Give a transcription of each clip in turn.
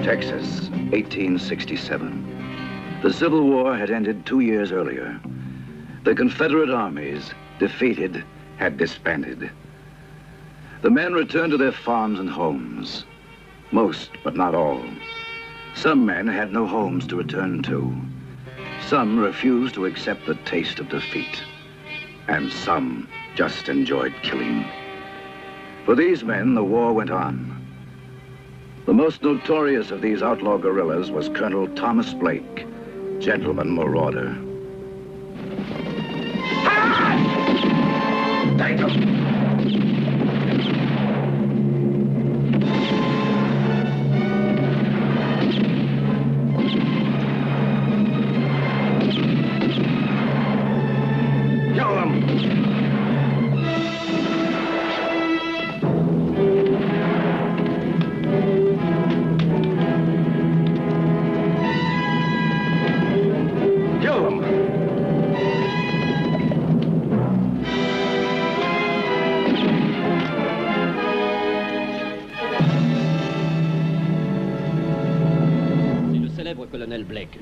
Texas, 1867. The Civil War had ended 2 years earlier. The Confederate armies, defeated, had disbanded. The men returned to their farms and homes. Most, but not all. Some men had no homes to return to. Some refused to accept the taste of defeat. And some just enjoyed killing. For these men, the war went on. The most notorious of these outlaw guerrillas was Colonel Thomas Blake, gentleman marauder. Take him!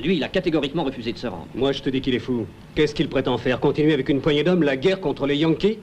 Lui, il a catégoriquement refusé de se rendre. Moi, je te dis qu'il est fou. Qu'est-ce qu'il prétend faire? Continuer avec une poignée d'hommes la guerre contre les Yankees?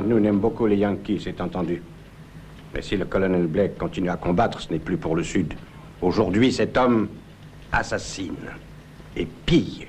Nous n'aime beaucoup les Yankees, c'est entendu. Mais si le colonel Blake continue à combattre, ce n'est plus pour le Sud. Aujourd'hui, cet homme assassine et pille.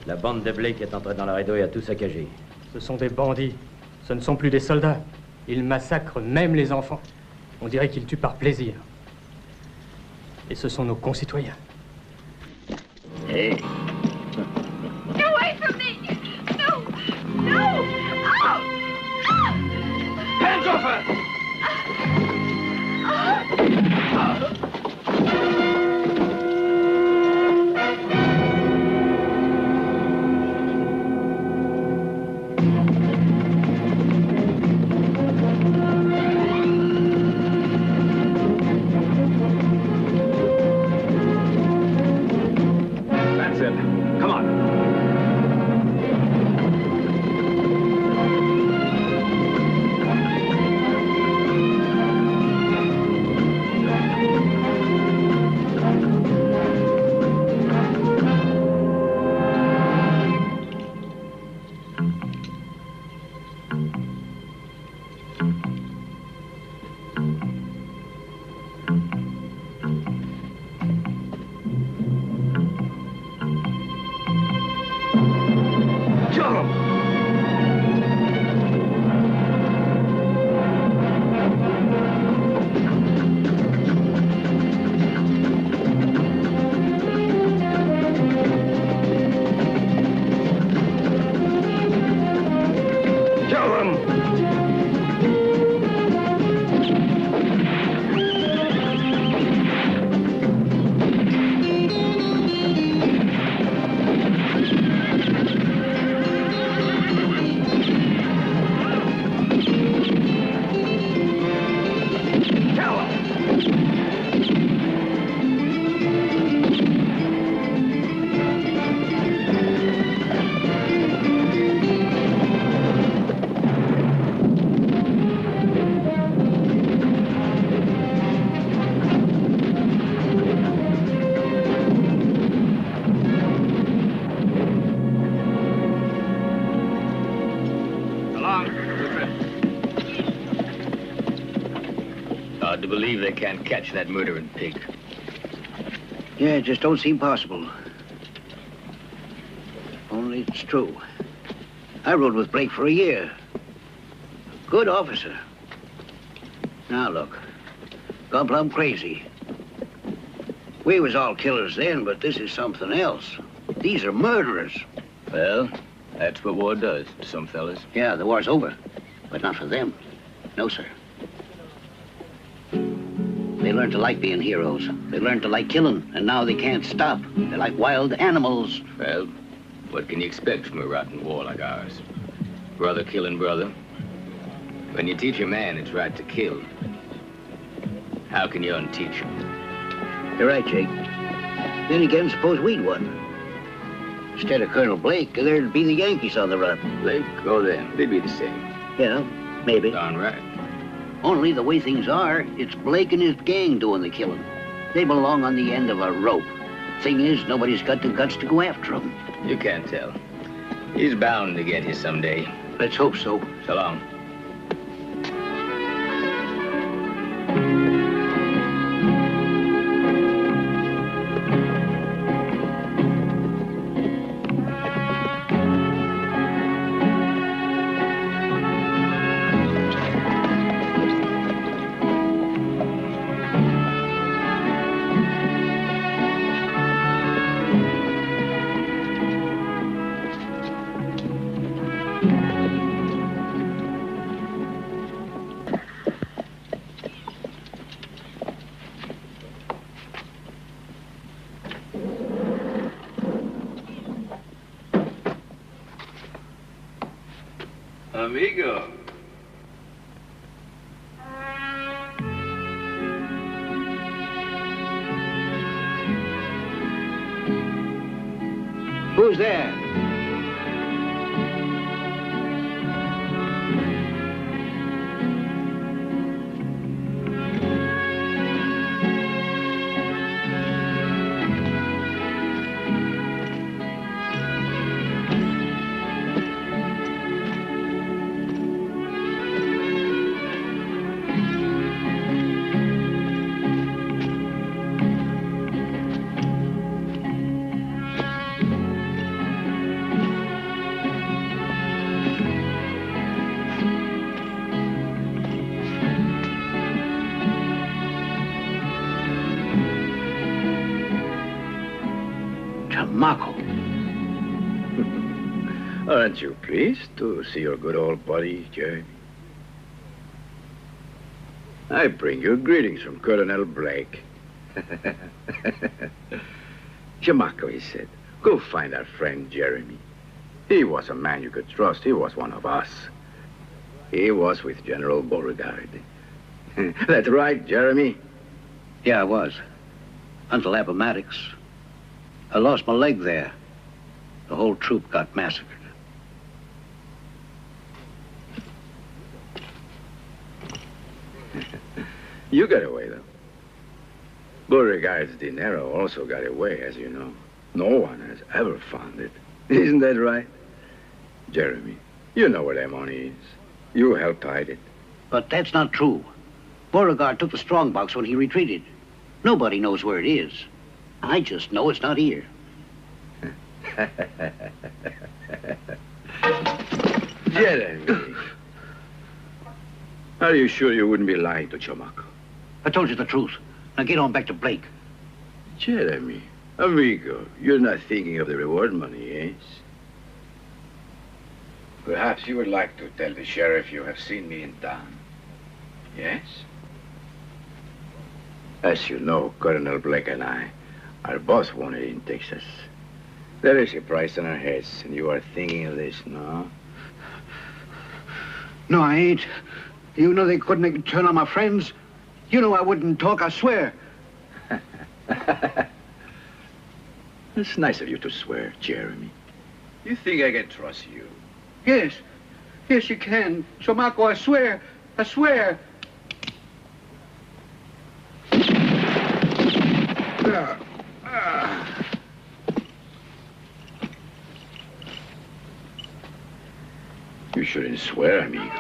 La bande de Blake est entrée dans la rideau et a tout saccagé. Ce sont des bandits. Ce ne sont plus des soldats. Ils massacrent même les enfants. On dirait qu'ils tuent par plaisir. Et ce sont nos concitoyens. Hey. Get away from me! No! No! Oh! Hands off her! can't catch that murdering pig. Yeah, it just don't seem possible. Only it's true. I rode with Blake for a year. Good officer. Now look, gone plumb crazy. We was all killers then, but this is something else. These are murderers. Well, that's what war does to some fellas. Yeah, the war's over, but not for them. No, sir. They learned to like being heroes. They learned to like killing, and now they can't stop. They're like wild animals. Well, what can you expect from a rotten war like ours? Brother killing brother. When you teach a man it's right to kill, how can you unteach him? You're right, Jake. Then again, suppose we'd won. Instead of Colonel Blake, there'd be the Yankees on the run. Blake, go them. They'd be the same. Yeah, maybe. Darn right. Only the way things are, it's Blake and his gang doing the killing. They belong on the end of a rope. Thing is, nobody's got the guts to go after them. You can't tell. He's bound to get you someday. Let's hope so. So long. Amigo. Who's there? Marco. Aren't you pleased to see your good old buddy, Jeremy? I bring you greetings from Colonel Blake. Jamaco, he said, go find our friend Jeremy. He was a man you could trust. He was one of us. He was with General Beauregard. That's right, Jeremy? Yeah, I was. Until Appomattox. I lost my leg there. The whole troop got massacred. You got away, though. Beauregard's dinero also got away, as you know. No one has ever found it. Isn't that right? Jeremy, you know where that money is. You helped hide it. But that's not true. Beauregard took the strongbox when he retreated. Nobody knows where it is. I just know it's not here. Jeremy, are you sure you wouldn't be lying to Chamaco? I told you the truth. Now get on back to Blake. Jeremy, amigo, you're not thinking of the reward money, yes? Perhaps you would like to tell the sheriff you have seen me in town. Yes? As you know, Colonel Blake and I are both wanted in Texas. There is a price on our heads, and you are thinking of this, no? No, I ain't. You know they couldn't make a turn on my friends. You know I wouldn't talk, I swear. It's nice of you to swear, Jeremy. You think I can trust you? Yes. Yes, you can. Chamaco, I swear. I swear. You shouldn't swear, amigo.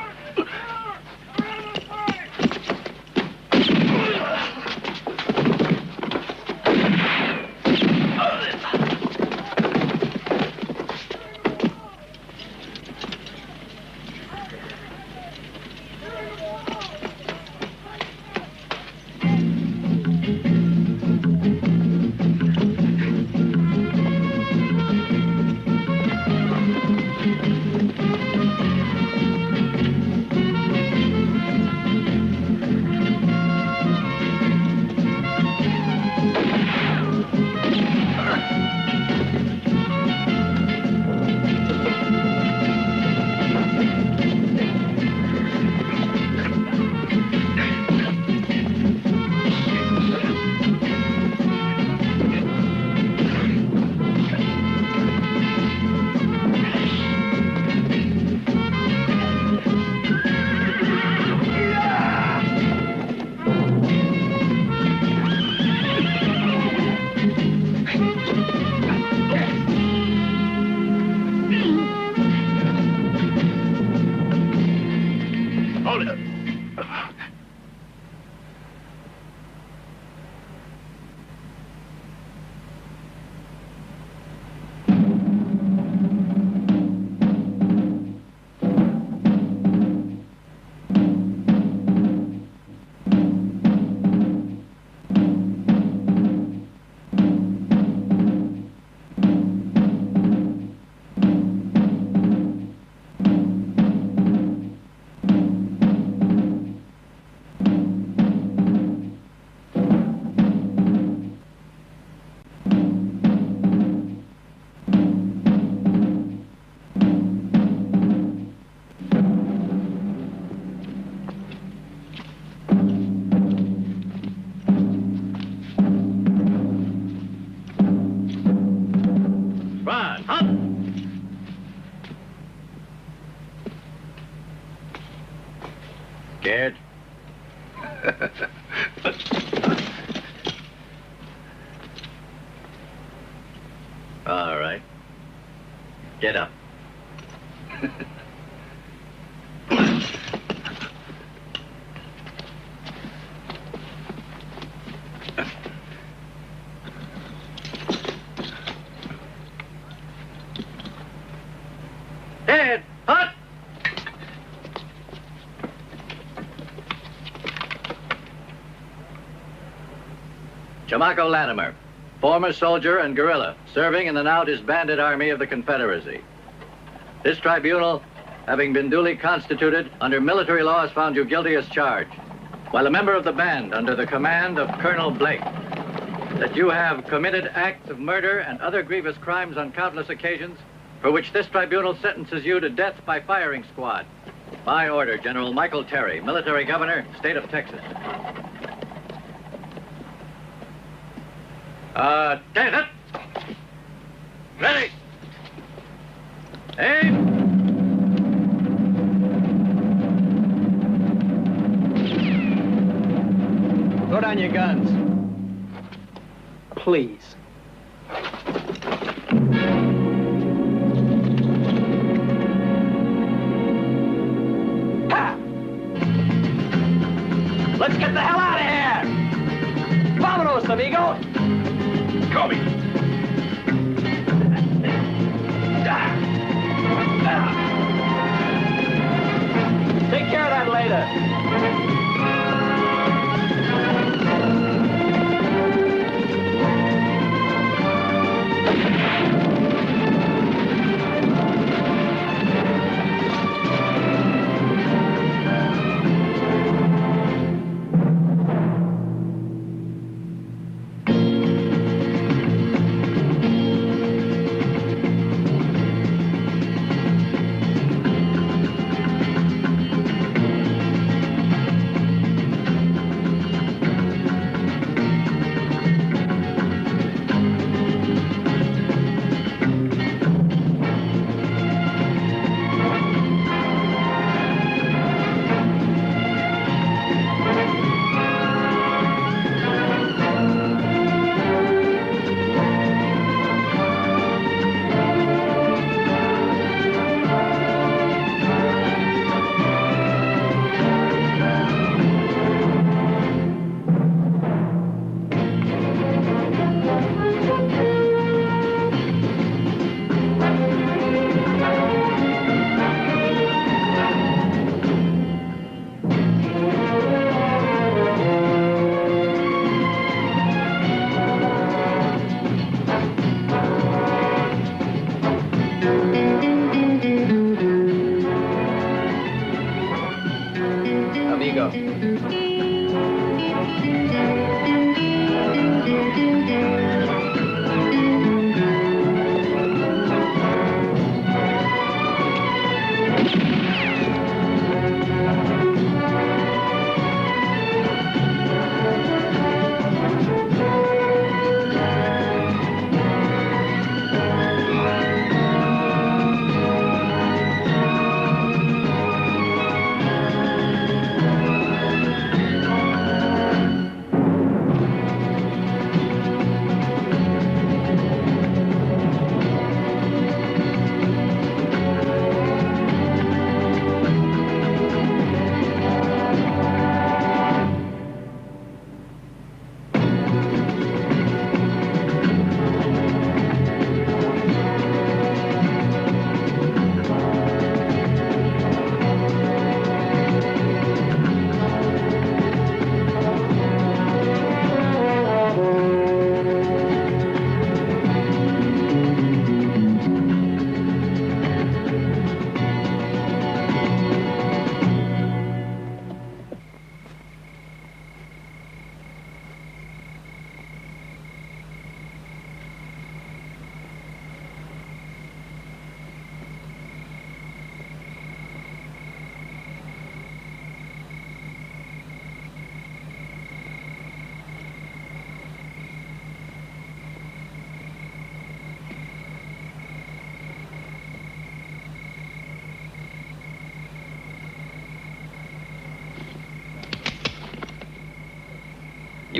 Scared? All right. Get up. Head, hut! Chamaco Latimer, former soldier and guerrilla, serving in the now disbanded Army of the Confederacy. This tribunal, having been duly constituted under military law, has found you guilty as charged, while a member of the band under the command of Colonel Blake, that you have committed acts of murder and other grievous crimes on countless occasions, for which this tribunal sentences you to death by firing squad. By order, General Michael Terry, Military Governor, State of Texas. Stand up. Ready. Aim. Throw down your guns. Please. Ha! Let's get the hell out of here! Vámonos, amigo! Coming! Take care of that later.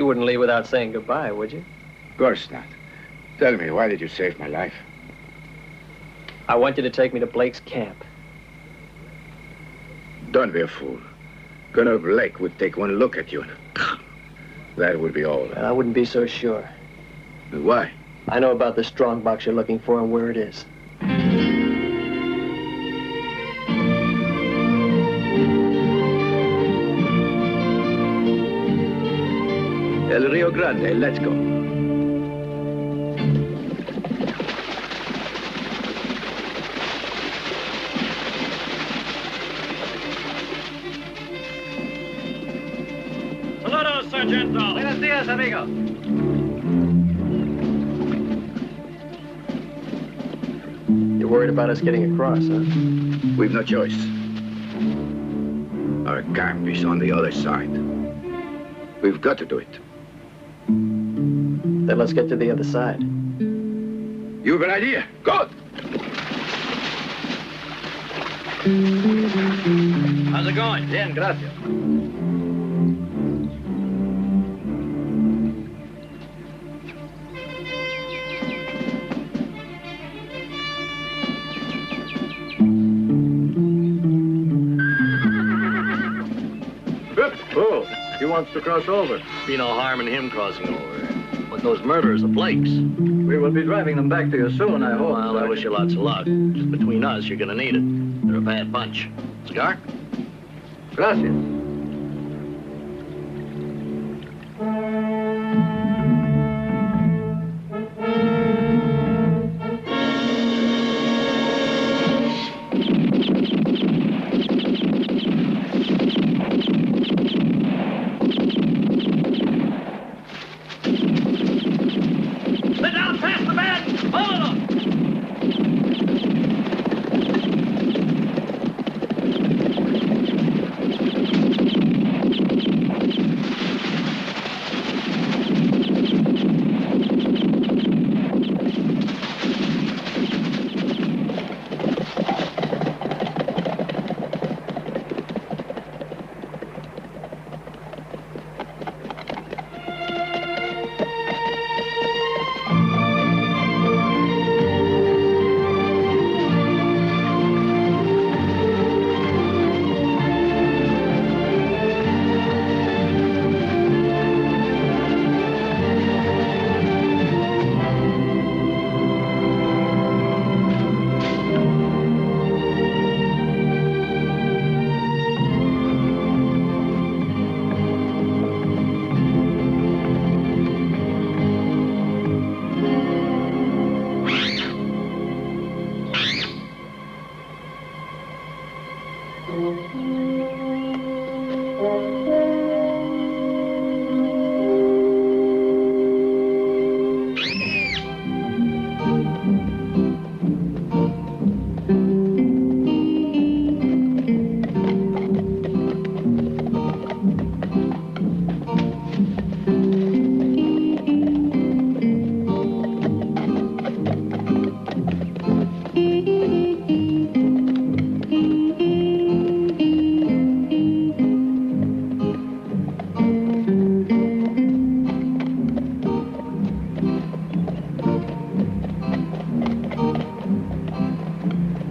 You wouldn't leave without saying goodbye, would you? Of course not. Tell me, why did you save my life? I want you to take me to Blake's camp. Don't be a fool. Colonel Blake would take one look at you and that would be all. Well, I wouldn't be so sure. Why? I know about the strong box you're looking for and where it is. El Rio Grande, let's go. Saludos, Sargento. Buenos dias, amigo. You're worried about us getting across, huh? We've no choice. Our camp is on the other side. We've got to do it. Then let's get to the other side. You have an idea? Good. How's it going? Bien, gracias. Oh, he wants to cross over. Be no harm in him crossing over. But those murderers are Blake's. We will be driving them back to you soon, I hope. Well, I wish you lots of luck. Just between us, you're gonna need it. They're a bad bunch. Cigar? Gracias.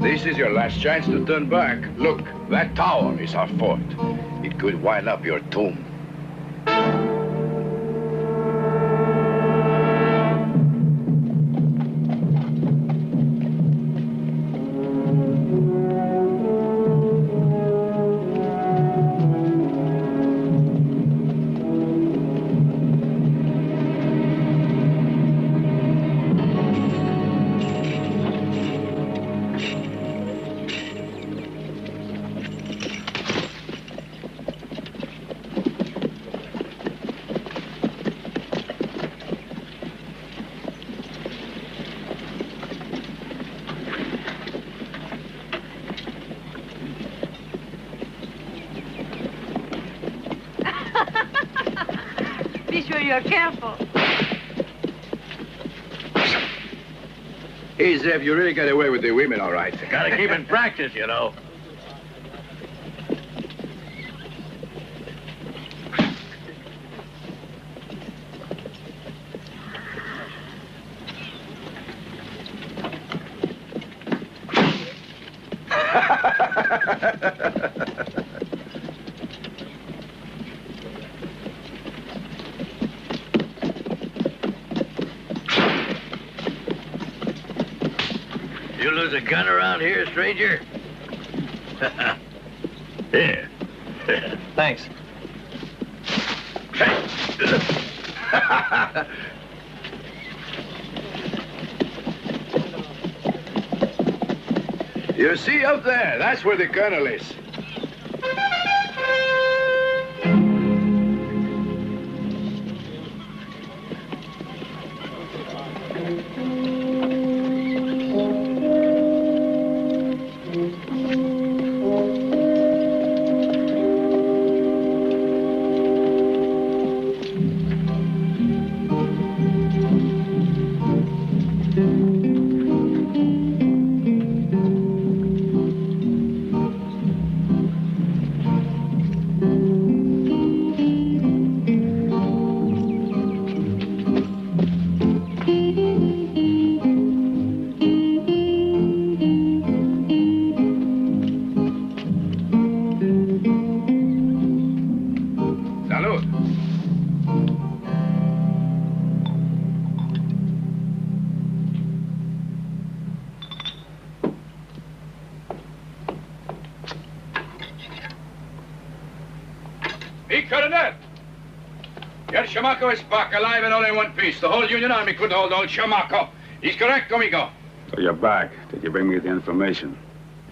This is your last chance to turn back. Look, that tower is our fort. It could wind up your tomb. Be sure you're careful. Hey, Zev, you really got away with the women, all right. Gotta keep in practice, you know. You lose a gun around here, stranger? Here. Thanks. You see up there, that's where the colonel is. Chamaco is back, alive and all in one piece. The whole Union Army couldn't hold old Chamaco. He's correct, amigo. So you're back. Did you bring me the information?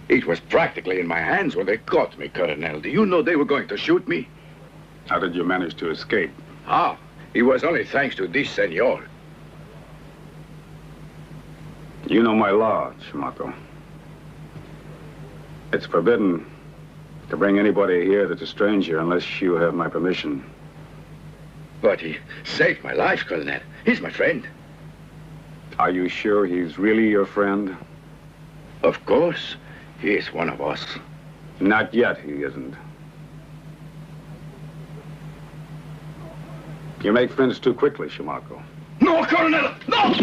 It was practically in my hands when they caught me, Colonel. Do you know they were going to shoot me? How did you manage to escape? Ah, it was only thanks to this senor. You know my law, Chamaco. It's forbidden to bring anybody here that's a stranger unless you have my permission. But he saved my life, Colonel. He's my friend. Are you sure he's really your friend? Of course. He is one of us. Not yet, he isn't. You make friends too quickly, Chamaco. No, Colonel! No!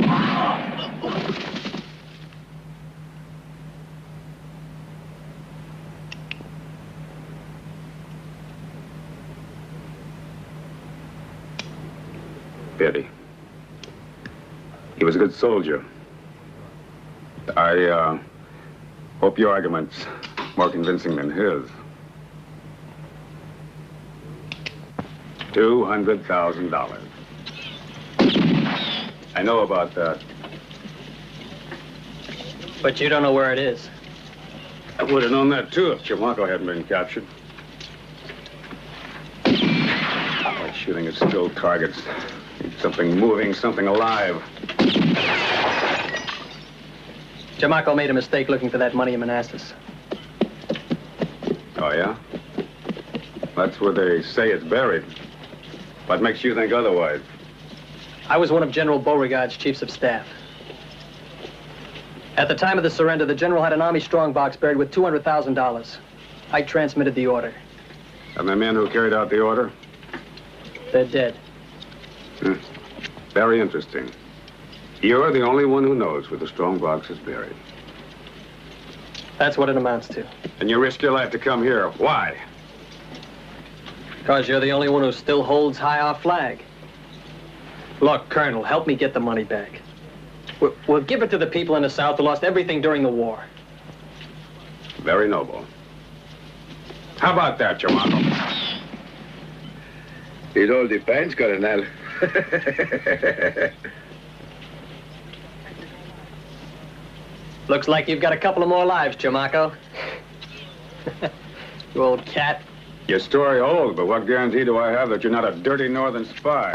Pity. He was a good soldier. I hope your argument's more convincing than his. $200,000. I know about that. But you don't know where it is. I would have known that, too, if Chamaco hadn't been captured. Like shooting at still targets. Something moving, something alive. Chamaco made a mistake looking for that money in Manassas. Oh, yeah? That's where they say it's buried. What makes you think otherwise? I was one of General Beauregard's chiefs of staff. At the time of the surrender, the general had an Army strongbox buried with $200,000. I transmitted the order. And the men who carried out the order? They're dead. Very interesting. You're the only one who knows where the strongbox is buried. That's what it amounts to. And you risk your life to come here. Why? Because you're the only one who still holds high our flag. Look, Colonel, help me get the money back. We'll give it to the people in the South who lost everything during the war. Very noble. How about that, Chamaco? It all depends, Colonel. Looks like you've got a couple of more lives, Chamaco. You old cat. Your story holds, but what guarantee do I have that you're not a dirty northern spy?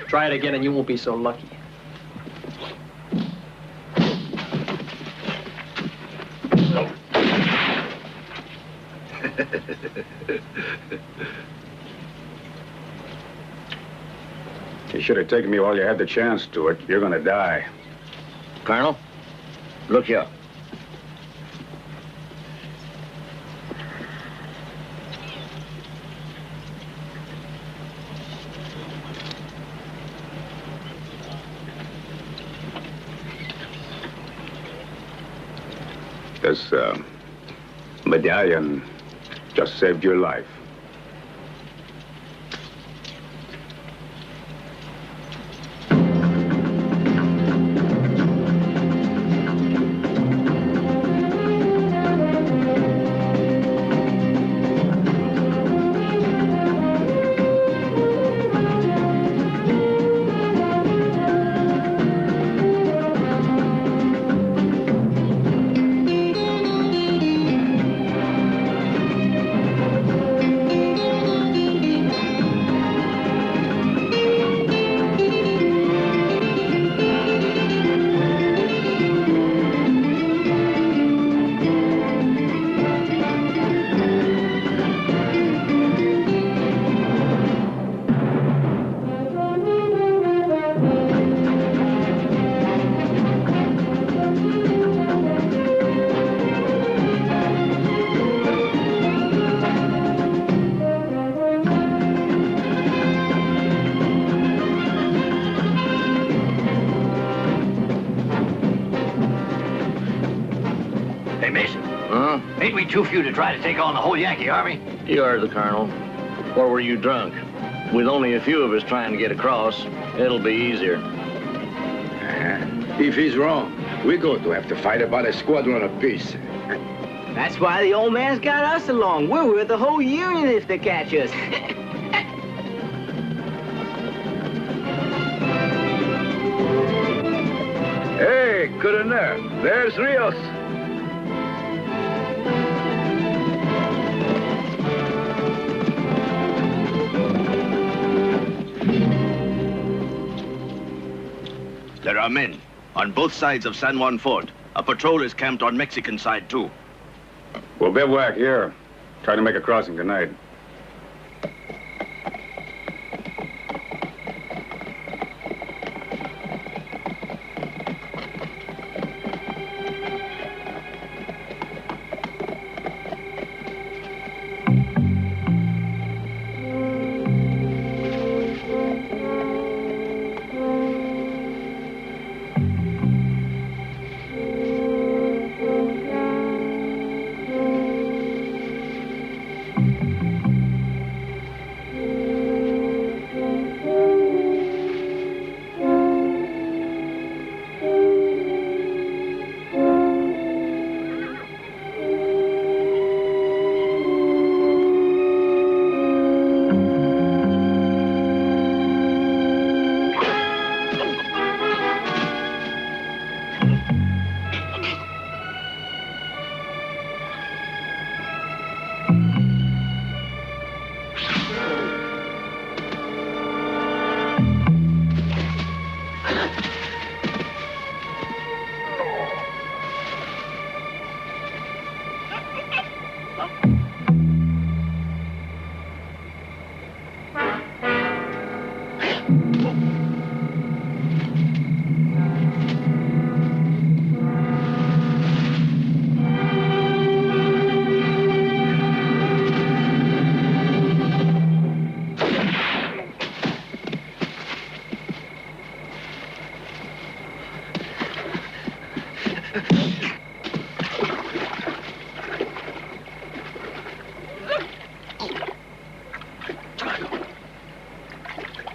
Try it again and you won't be so lucky. You should have taken me while you had the chance, Stuart. You're gonna die. Colonel, look here. This medallion just saved your life. Ain't we too few to try to take on the whole Yankee army? You heard the Colonel. Or were you drunk? With only a few of us trying to get across, it'll be easier. If he's wrong, we're going to have to fight about a squadron apiece. That's why the old man's got us along. We're worth the whole Union if they catch us. Hey, Colonel, there's Rios. There are men on both sides of San Juan Fort. A patrol is camped on Mexican side, too. We'll bivouac here. Try to make a crossing tonight.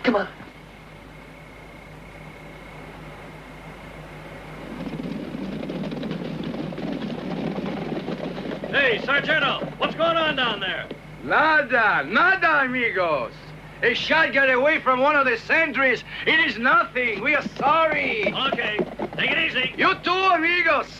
Come on. Hey, Sargento, what's going on down there? Nada, amigos. A shot got away from one of the sentries. It is nothing. We are sorry. Okay, take it easy. You too, amigos.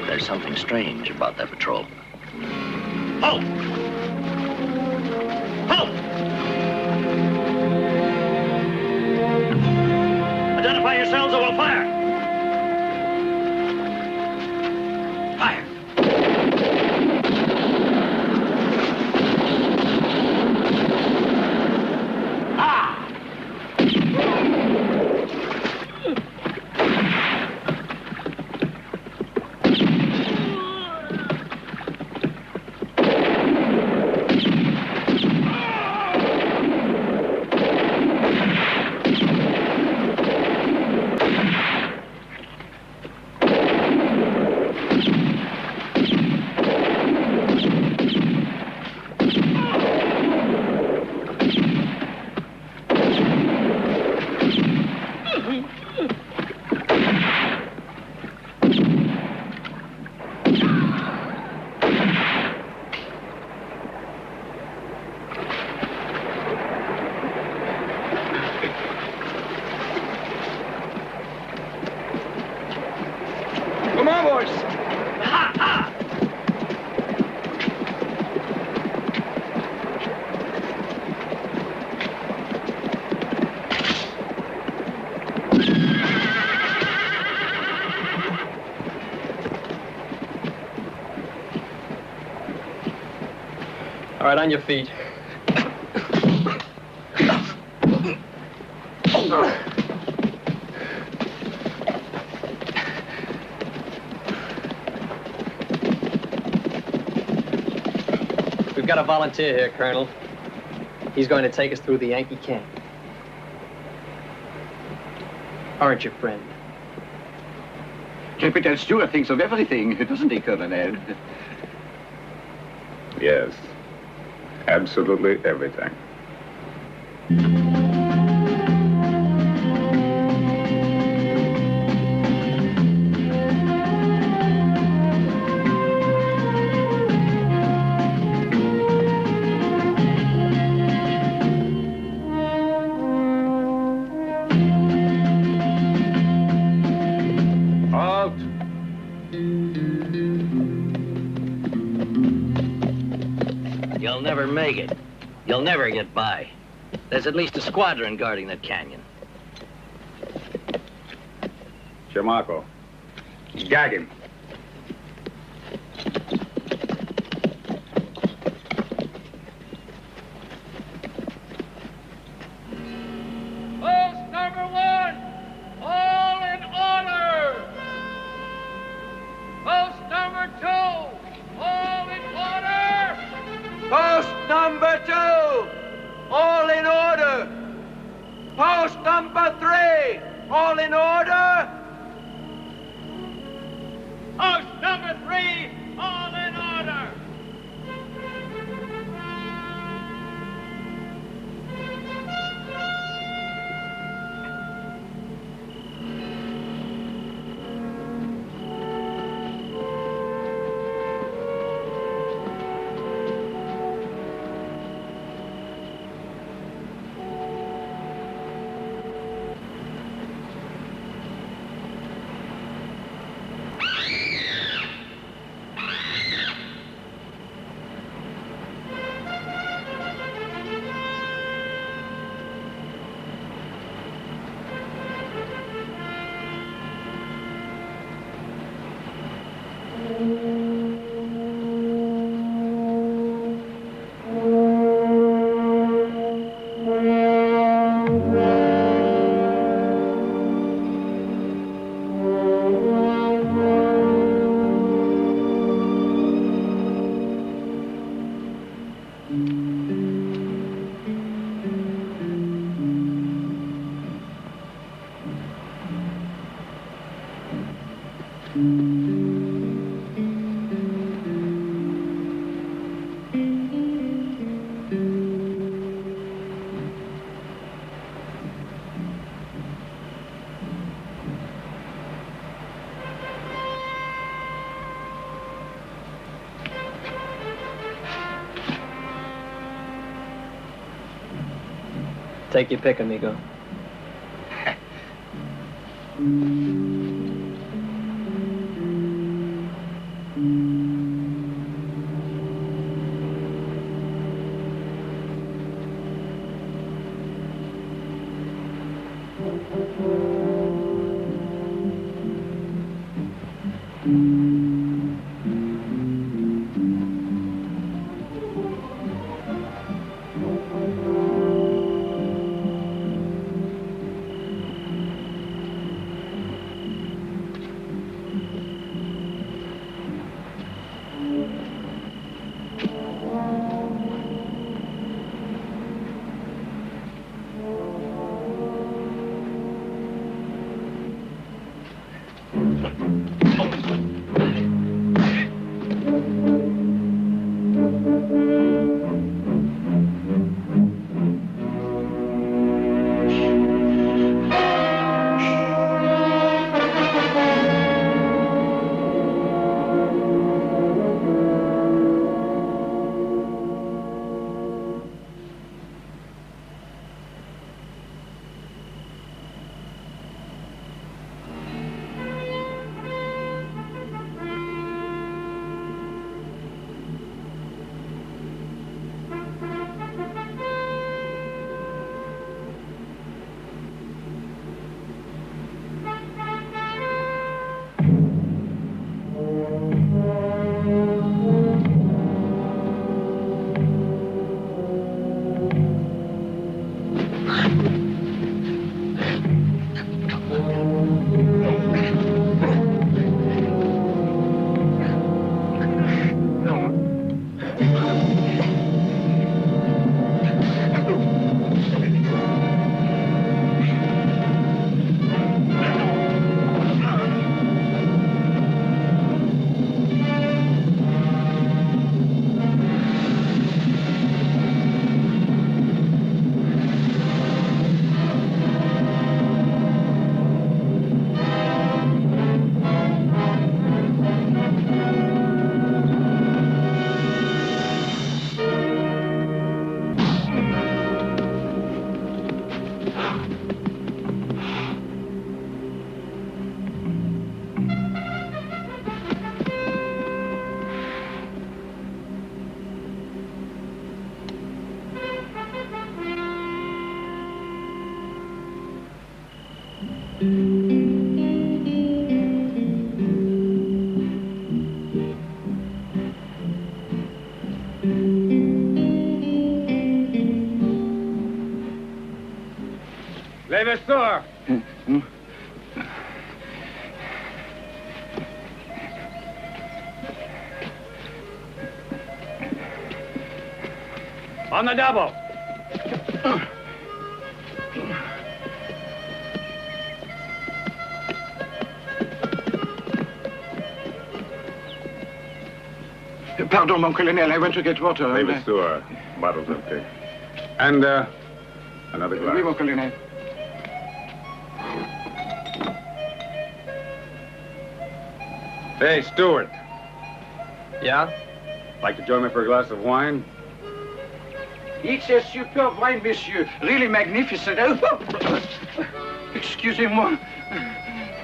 There's something strange about that patrol. Halt! Halt! Identify yourselves or we'll fire. Fire. All right, on your feet. We've got a volunteer here, Colonel. He's going to take us through the Yankee camp. Aren't you, friend? Capitan Stewart thinks of everything, doesn't he, Colonel? Yes. Absolutely everything. You'll never make it. You'll never get by. There's at least a squadron guarding that canyon. Chamaco, gag him. Post number 1, all in order. Post number 2, all in order. Post number 2, all in order. Post number 3, all in order. Post number 3, all in order. Take your pick, amigo. L'investor! On the double! Pardon, mon colonel, I went to get water. Leave it to her. Bottle's empty. And, another glass. Oui, mon colonel. Hey, Stewart. Yeah? Like to join me for a glass of wine? It's a superb wine, monsieur. Really magnificent. Excusez-moi.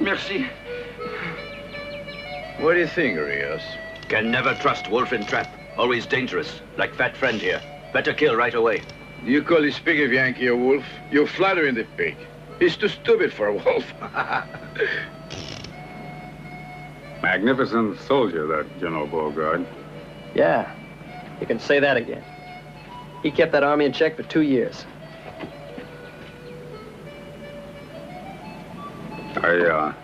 Merci. What do you think, Rios? Can never trust wolf in trap. Always dangerous, like fat friend here. Better kill right away. Do you call this pig of Yankee a wolf? You're flattering the pig. He's too stupid for a wolf. Magnificent soldier, that General Beauregard. Yeah. You can say that again. He kept that army in check for 2 years. I,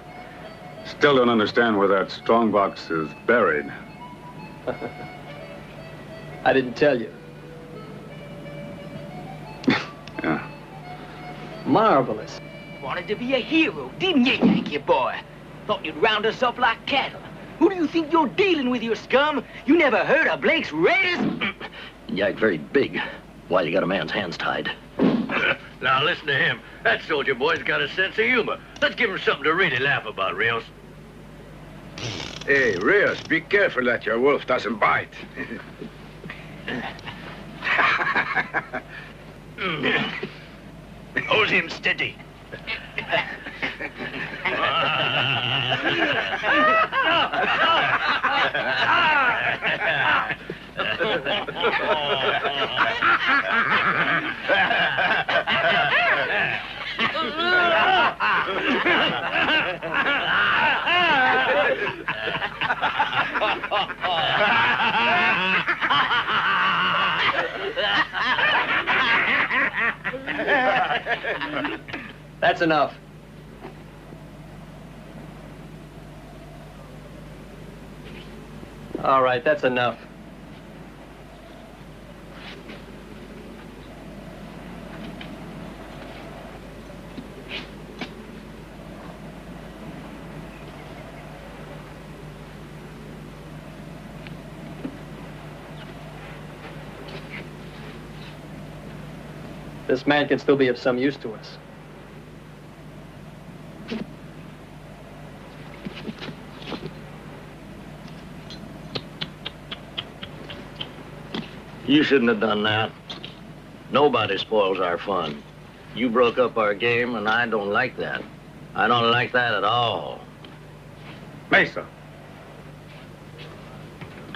still don't understand where that strongbox is buried. I didn't tell you. Yeah. Marvelous. Wanted to be a hero, didn't you, Yankee boy? Thought you'd round us up like cattle. Who do you think you're dealing with, you scum? You never heard of Blake's Raiders? Yak very big. Why you got a man's hands tied? Now listen to him. That soldier boy's got a sense of humor. Let's give him something to really laugh about, Rios. Hey, Rios, be careful that your wolf doesn't bite. Hold him steady. That's enough. All right, that's enough. This man can still be of some use to us. You shouldn't have done that. Nobody spoils our fun. You broke up our game, and I don't like that. I don't like that at all. Mesa.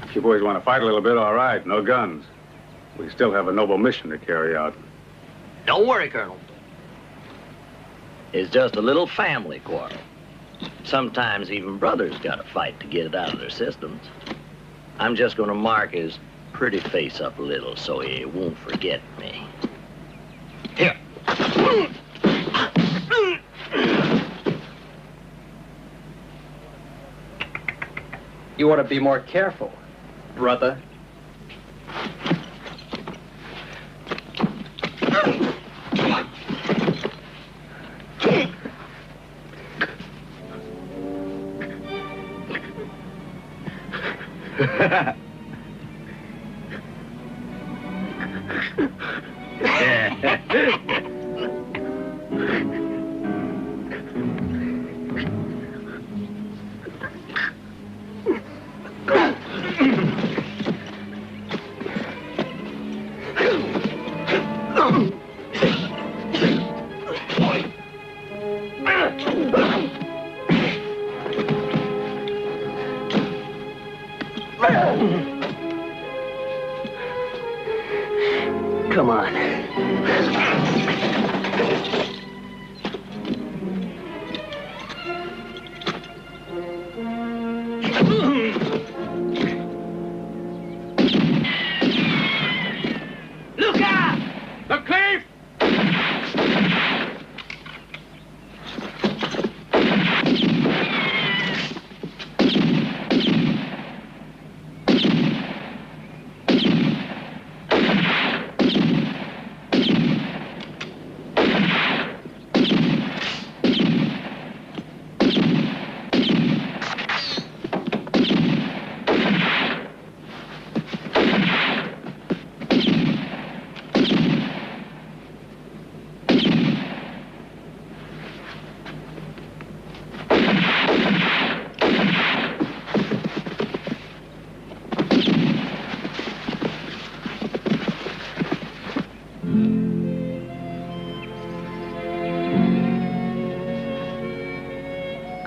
If you boys want to fight a little bit, all right. No guns. We still have a noble mission to carry out. Don't worry, Colonel. It's just a little family quarrel. Sometimes even brothers gotta fight to get it out of their systems. I'm just gonna mark his pretty face up a little so he won't forget me. Here. You ought to be more careful, brother. Come on.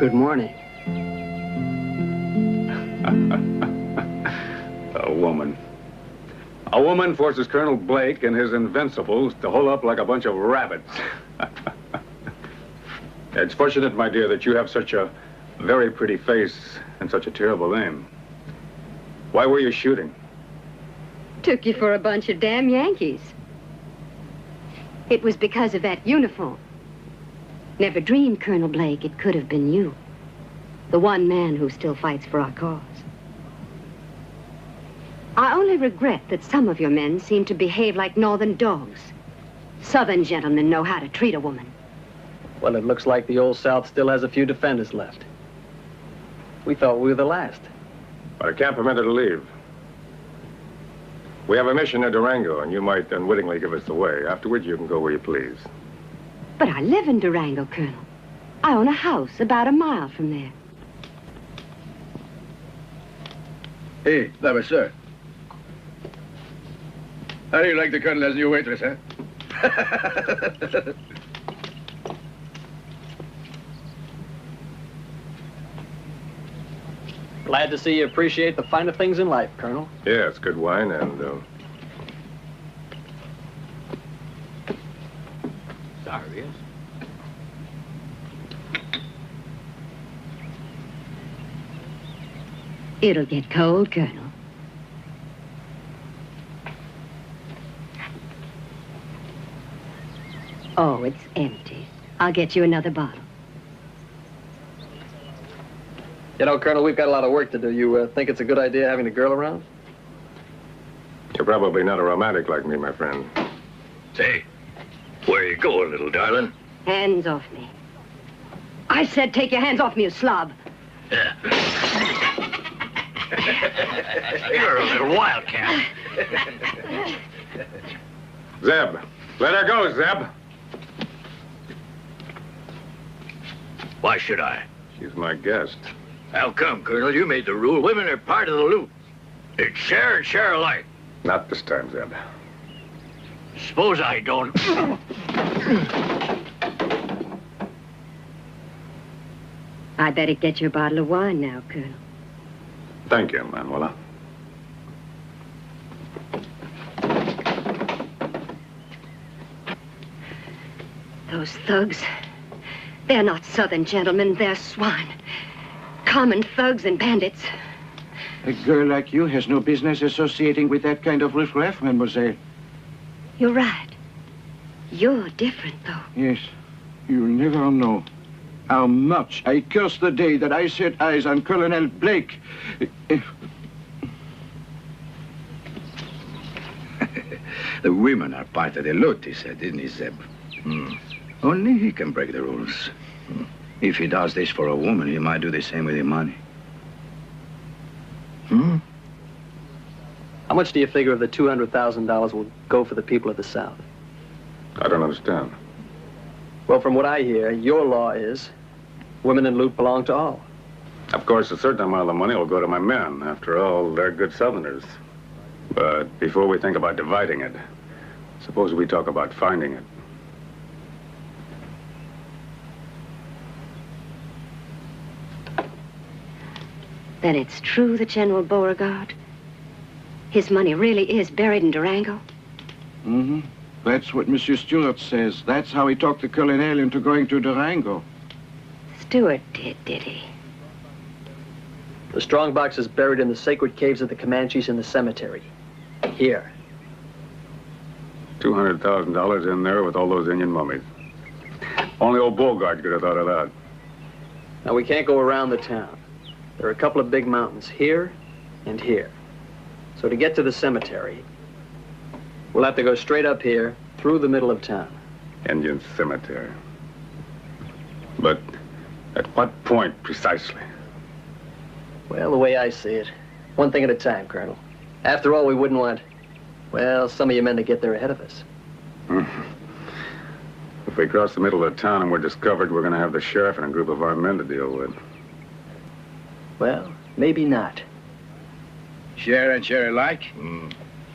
Good morning. A woman. A woman forces Colonel Blake and his invincibles to hole up like a bunch of rabbits. It's fortunate, my dear, that you have such a very pretty face and such a terrible aim. Why were you shooting? Took you for a bunch of damn Yankees. It was because of that uniform. Never dreamed, Colonel Blake, it could have been you. The one man who still fights for our cause. I only regret that some of your men seem to behave like northern dogs. Southern gentlemen know how to treat a woman. Well, it looks like the old South still has a few defenders left. We thought we were the last. But I can't permit her to leave. We have a mission at Durango, and you might unwittingly give us away. Afterwards, you can go where you please. But I live in Durango, Colonel. I own a house about a mile from there. Hey, that was sir. How do you like the Colonel as new waitress, huh? Glad to see you appreciate the finer things in life, Colonel. Yeah, it's good wine, and, Sorry, yes. It'll get cold, Colonel. Oh, it's empty. I'll get you another bottle. You know, Colonel, we've got a lot of work to do. You think it's a good idea having a girl around? you're probably not a romantic like me, my friend. Say, where you going, little darling? Hands off me. I said take your hands off me, you slob. Yeah. You're a little wildcat. Zeb, let her go, Zeb. Why should I? She's my guest. How come, Colonel? You made the rule. Women are part of the loot. It's share and share alike. Not this time, Zeb. Suppose I don't. I better get you a bottle of wine now, Colonel. Thank you, Manuela. Those thugs, they're not Southern gentlemen, they're swine. Common thugs and bandits. A girl like you has no business associating with that kind of riffraff, mademoiselle. You're right. You're different, though. Yes. You'll never know how much I curse the day that I set eyes on Colonel Blake. The women are part of the loot, he said, didn't he, Zeb? Only he can break the rules. If he does this for a woman, he might do the same with your money. How much do you figure of the $200,000 will go for the people of the South? I don't understand. Well, from what I hear, your law is women and loot belong to all. Of course, a certain amount of the money will go to my men. After all, they're good Southerners. But before we think about dividing it, suppose we talk about finding it. Then it's true that General Beauregard, his money really is buried in Durango? Mm-hmm. That's what Monsieur Stewart says. That's how he talked the Colonel into going to Durango. Stewart did he? The strongbox is buried in the sacred caves of the Comanches in the cemetery. Here. $200,000 in there with all those Indian mummies. Only old Beauregard could have thought of that. Now, we can't go around the town. There are a couple of big mountains here and here. So to get to the cemetery, we'll have to go straight up here through the middle of town. Indian cemetery. But at what point precisely? Well, the way I see it, one thing at a time, Colonel. After all, we wouldn't want, well, some of you men to get there ahead of us. If we cross the middle of the town and we're discovered, we're going to have the sheriff and a group of our men to deal with. Well, maybe not. Share and share alike?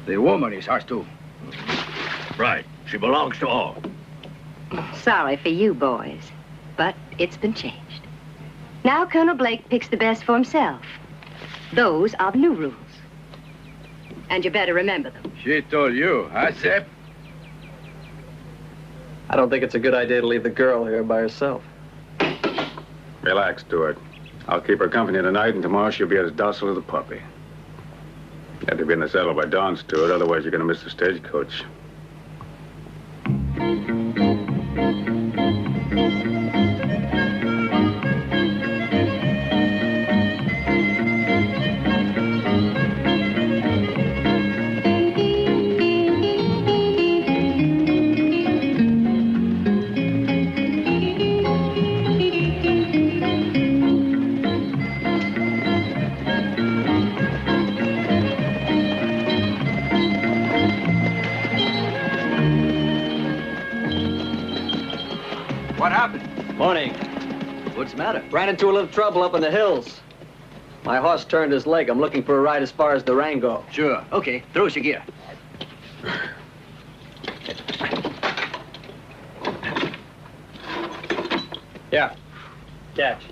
The woman is ours, too. Right. She belongs to all. Sorry for you boys, but it's been changed. Now Colonel Blake picks the best for himself. Those are the new rules. And you better remember them. She told you, huh, Zep? I don't think it's a good idea to leave the girl here by herself. Relax, Stuart. I'll keep her company tonight, and tomorrow she'll be as docile as a puppy. You have to be in the saddle by dawn, Stuart, otherwise you're going to miss the stagecoach. What happened? Morning. What's the matter? Ran into a little trouble up in the hills. My horse turned his leg. I'm looking for a ride as far as Durango. Sure. Okay. Throw us your gear. Yeah. Catch.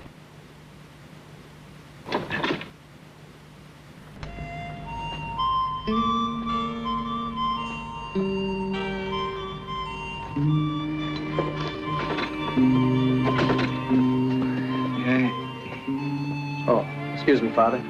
Oh, excuse me, Father.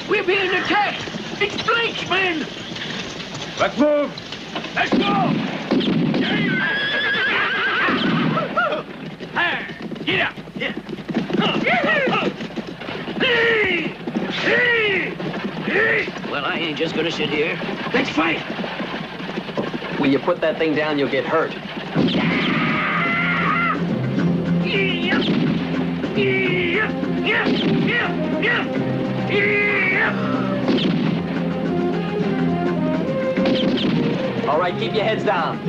We're being attacked! It's Blake's men! Let's move! Let's go! Get up! Well, I ain't just gonna sit here. Let's fight! Will you put that thing down? You'll get hurt. All right, keep your heads down.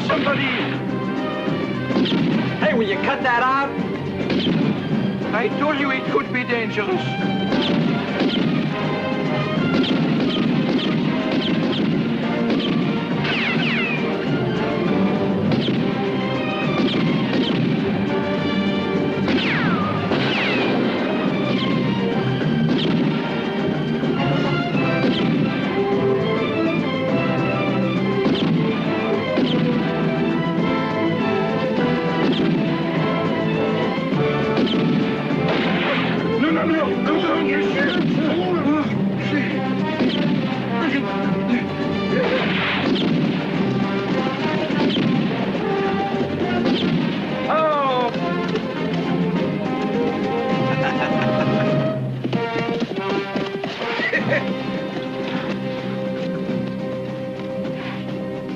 Somebody! Hey, will you cut that out? I told you it could be dangerous.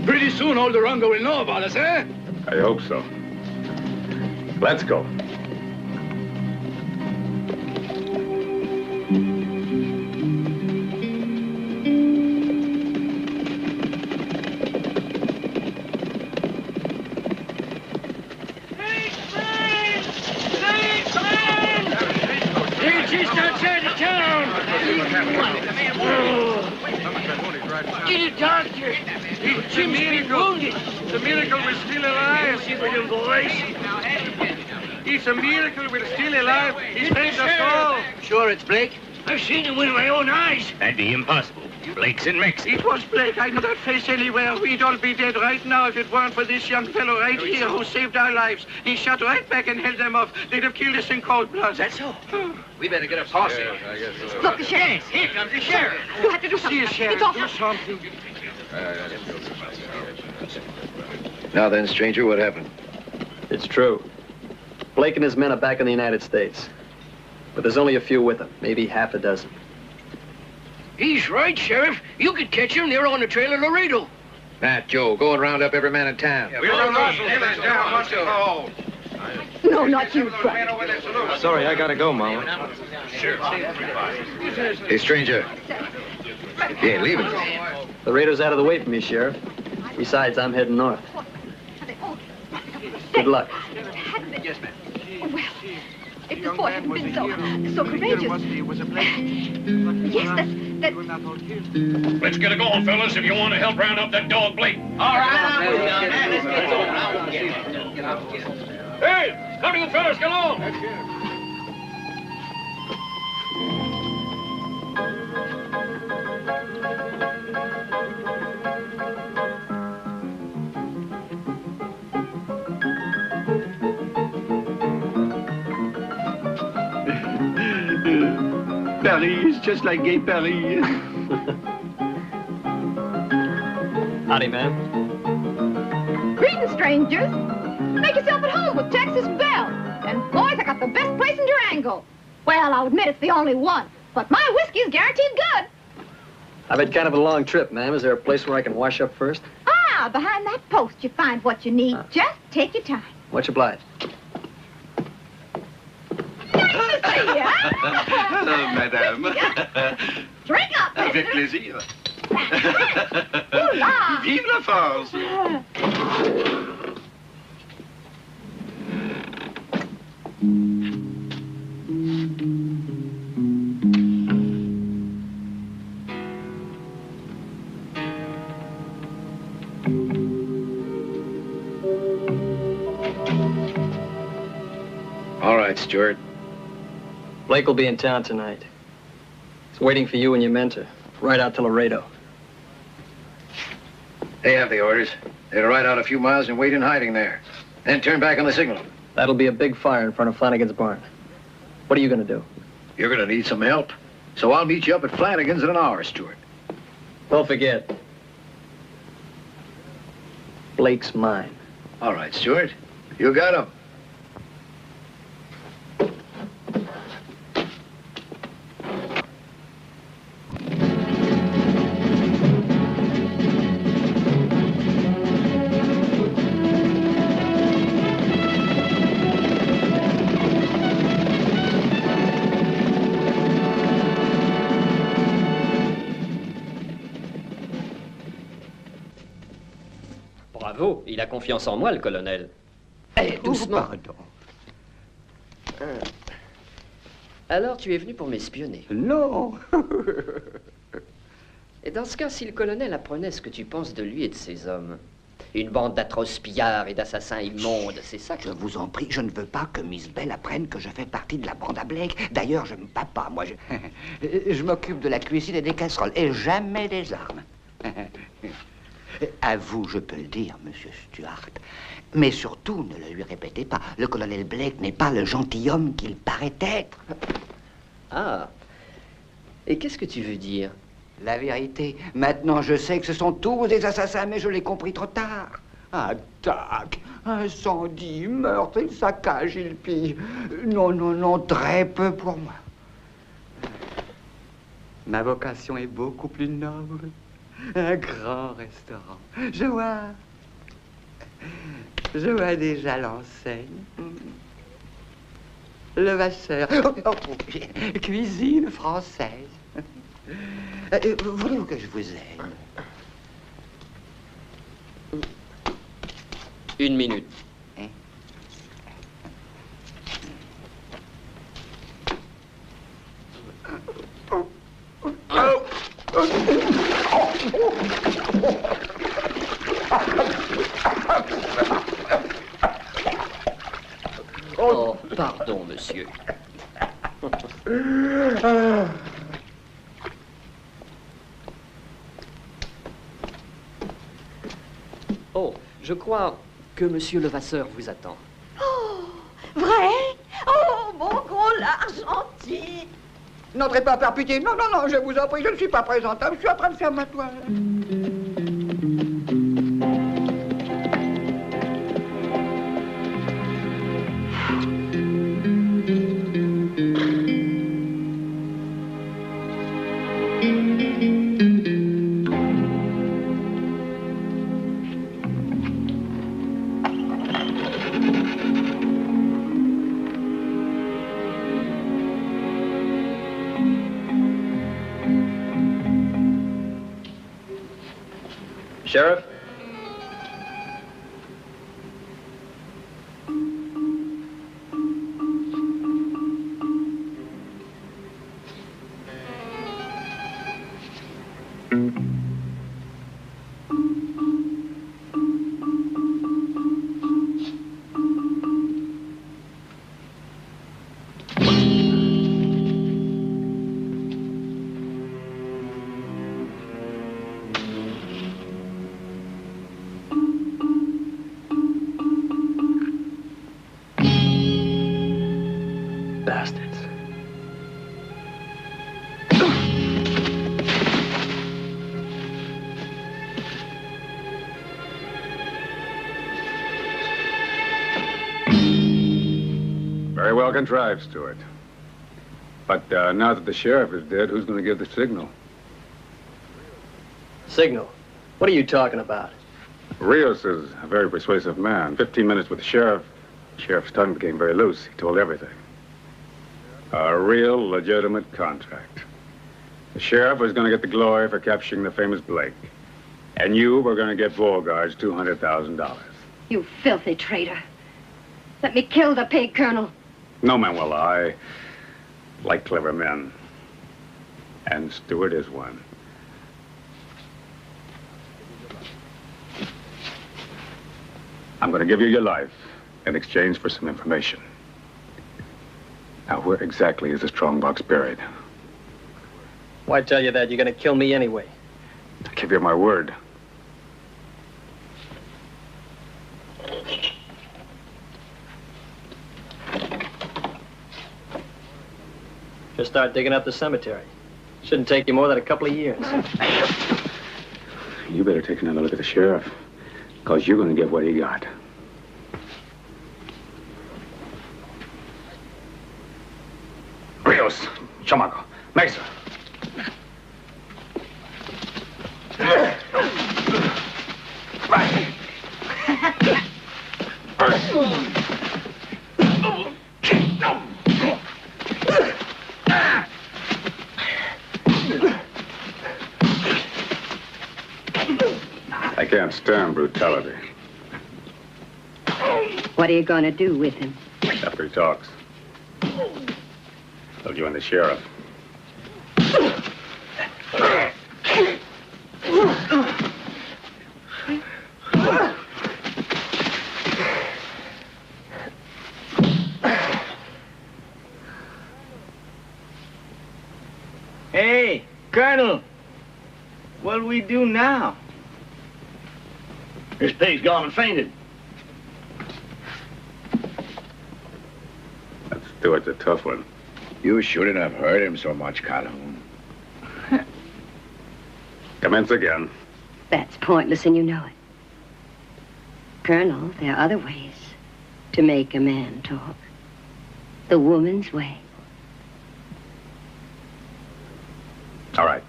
Pretty soon old Durango will know about us, eh? I hope so. Let's go. He's just outside of town. Get a doctor. Jim's been wounded. It's a miracle we're still alive, civilian boys. It's a miracle we're still alive. He saved us all. Sure, it's Blake. I've seen him with my own eyes. That'd be impossible. Blake's in Mexico. It was Blake. I know that face anywhere. We'd all be dead right now if it weren't for this young fellow right here who saved our lives. He shot right back and held them off. They'd have killed us in cold blood. That's so. We better get a posse. I guess so. Look, the sheriff. Here comes the sheriff. You have to do something. See a sheriff. It's awful. Do something. Now then, stranger, what happened? It's true. Blake and his men are back in the United States. But there's only a few with them, maybe half a dozen. He's right, Sheriff. You could catch him. They're on the trail of Laredo. Matt, Joe, go and round up every man in town. No, not you, Frank. Sorry, I gotta go, Mama. Hey, stranger. You ain't leaving. Laredo's out of the way for me, Sheriff. Besides, I'm heading north. Good luck. Yes, ma'am. Well, if the boy hadn't been so courageous. Yes, that... Let's get it going, fellas, if you want to help round up that dog Blake. All right, Hey, come you fellas, get along. Paris is just like gay Paris. Howdy, ma'am. Greetings, strangers. Make yourself at home with Texas Belle. And boys, I got the best place in Durango. Well, I'll admit it's the only one, but my whiskey's guaranteed good. I've had kind of a long trip, ma'am. Is there a place where I can wash up first? Ah, behind that post you find what you need. Just take your time. Much obliged. Nice to see you. Hello, madame. Drink up, Avec mister. plaisir. Hola. Vive la France. All right, Stuart. Blake will be in town tonight. He's waiting for you and your men to ride out to Laredo. They have the orders. They're to ride out a few miles and wait in hiding there. Then turn back on the signal. That'll be a big fire in front of Flanagan's barn. What are you gonna do? You're gonna need some help. So I'll meet you up at Flanagan's in an hour, Stuart. Don't forget. Blake's mine. All right, Stuart. You got him. Bravo, il a confiance en moi, le colonel. Eh, doucement. Pardon. Alors tu es venu pour m'espionner? Non. Et dans ce cas, si le colonel apprenait ce que tu penses de lui et de ses hommes, une bande d'atroces pillards et d'assassins immondes, c'est ça que... Je vous en prie, je ne veux pas que Miss Bell apprenne que je fais partie de la bande à Blake. D'ailleurs, je me bats pas, moi, je m'occupe de la cuisine et des casseroles, et jamais des armes. À vous, je peux le dire, monsieur Stuart. Mais surtout, ne le lui répétez pas. Le colonel Blake n'est pas le gentilhomme qu'il paraît être. Ah. Et qu'est-ce que tu veux dire? La vérité. Maintenant, je sais que ce sont tous des assassins, mais je l'ai compris trop tard. Attaque, incendie, meurtre, il saccage, il pille. Non, non, non, très peu pour moi. Ma vocation est beaucoup plus noble. Un grand restaurant. Je vois déjà l'enseigne. Le Vasseur. Cuisine française. Voulez-vous que je vous aide? Une minute. Hein? Oh, pardon, monsieur. Oh, je crois que monsieur Levasseur vous attend. Oh, vrai? Oh, mon gros l'argenti! N'entrez pas par pitié. Non, non, non, je vous en prie, je ne suis pas présentable. Je suis en train de faire ma toile. Sheriff? Bastards. Very well contrived, Stuart. But now that the sheriff is dead, who's going to give the signal? Signal? What are you talking about? Rios is a very persuasive man. 15 minutes with the sheriff. The sheriff's tongue became very loose. He told everything. A real legitimate contract. The sheriff was going to get the glory for capturing the famous Blake. And you were going to get Beauregard's $200,000. You filthy traitor. Let me kill the pig, Colonel. No, Manuela, I like clever men. And Stuart is one. I'm going to give you your life in exchange for some information. Now, where exactly is the strongbox buried? Why tell you that? You're going to kill me anyway. I give you my word. Just start digging up the cemetery. Shouldn't take you more than a couple of years. You better take another look at the sheriff, because you're going to get what he got. Rios, Chamaco, Mesa. I can't stand brutality. What are you going to do with him? After he talks. I'll join the sheriff. Hey, Colonel. What'll we do now? This pig's gone and fainted. That Stewart's a tough one. You shouldn't have hurt him so much, Calhoun. Commence again. That's pointless, and you know it. Colonel, there are other ways to make a man talk. The woman's way. All right.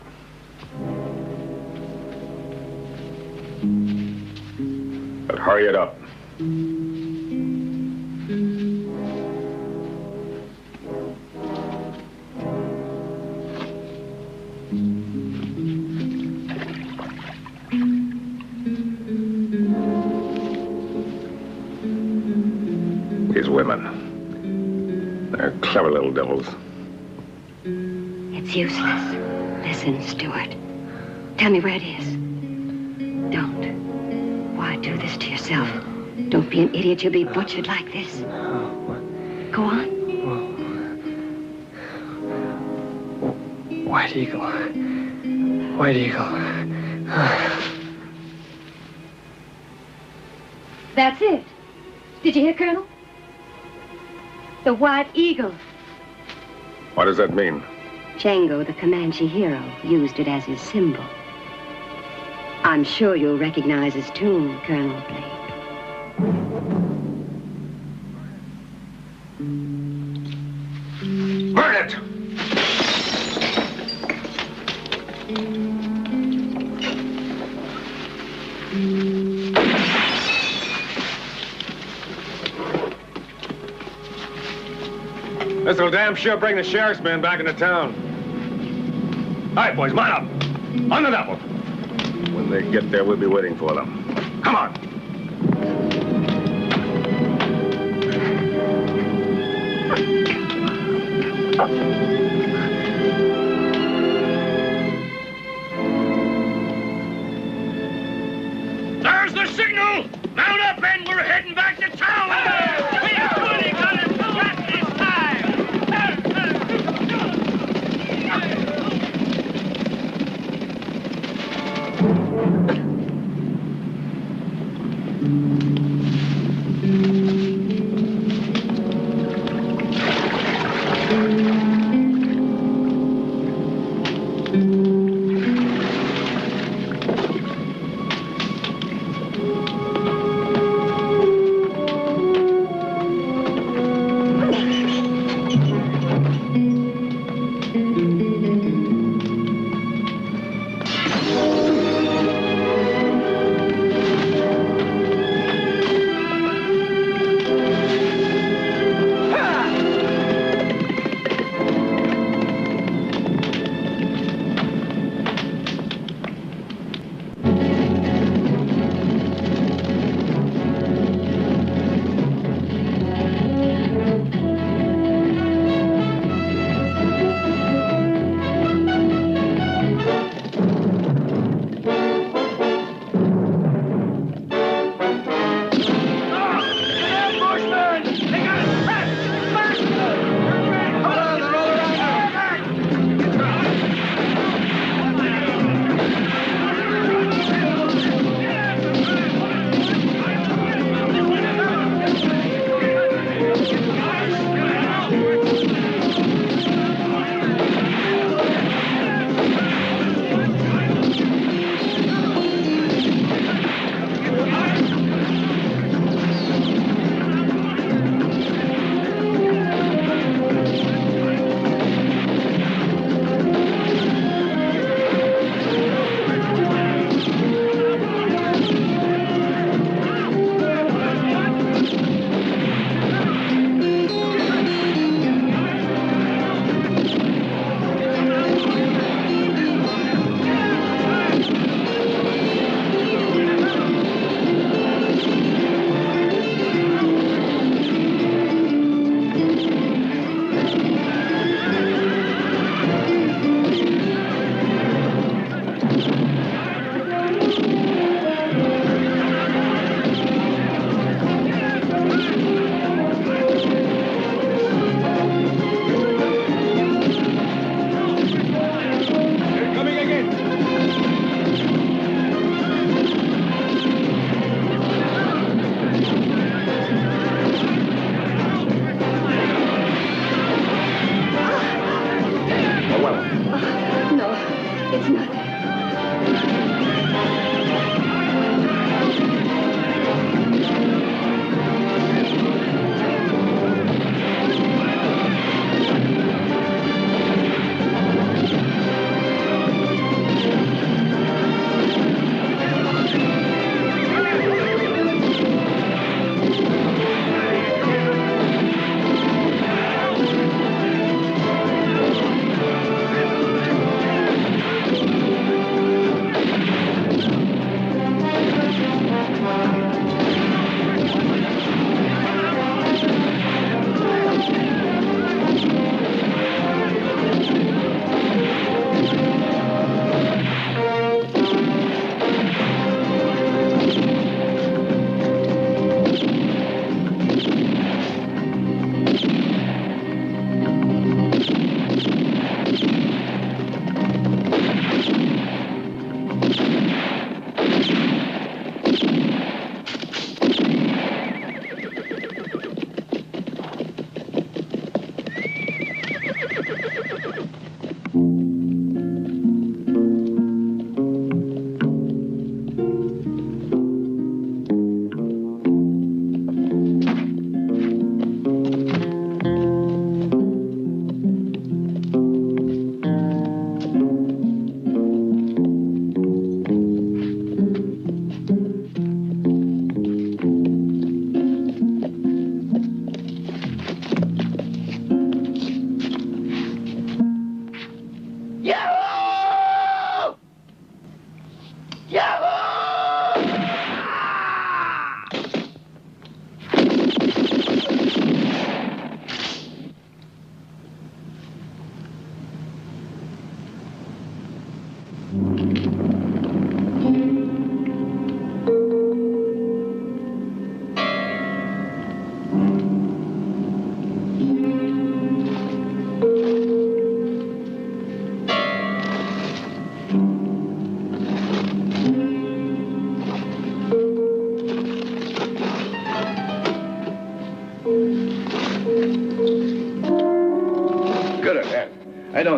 But hurry it up. These women, they're clever little devils. It's useless. Listen, Stewart. Tell me where it is. Don't. Why do this to yourself? Don't be an idiot. You'll be butchered like this. Go on. White Eagle. White Eagle. That's it. Did you hear, Colonel? The White Eagle. What does that mean? Django, the Comanche hero, used it as his symbol. I'm sure you'll recognize his tune, Colonel Blake. Burn it! This'll damn sure bring the sheriff's men back into town. All right, boys, mount up. On the double. When they get there, we'll be waiting for them. Come on. There's the signal! Mount up, and we're heading back to town! We really got it flat this time!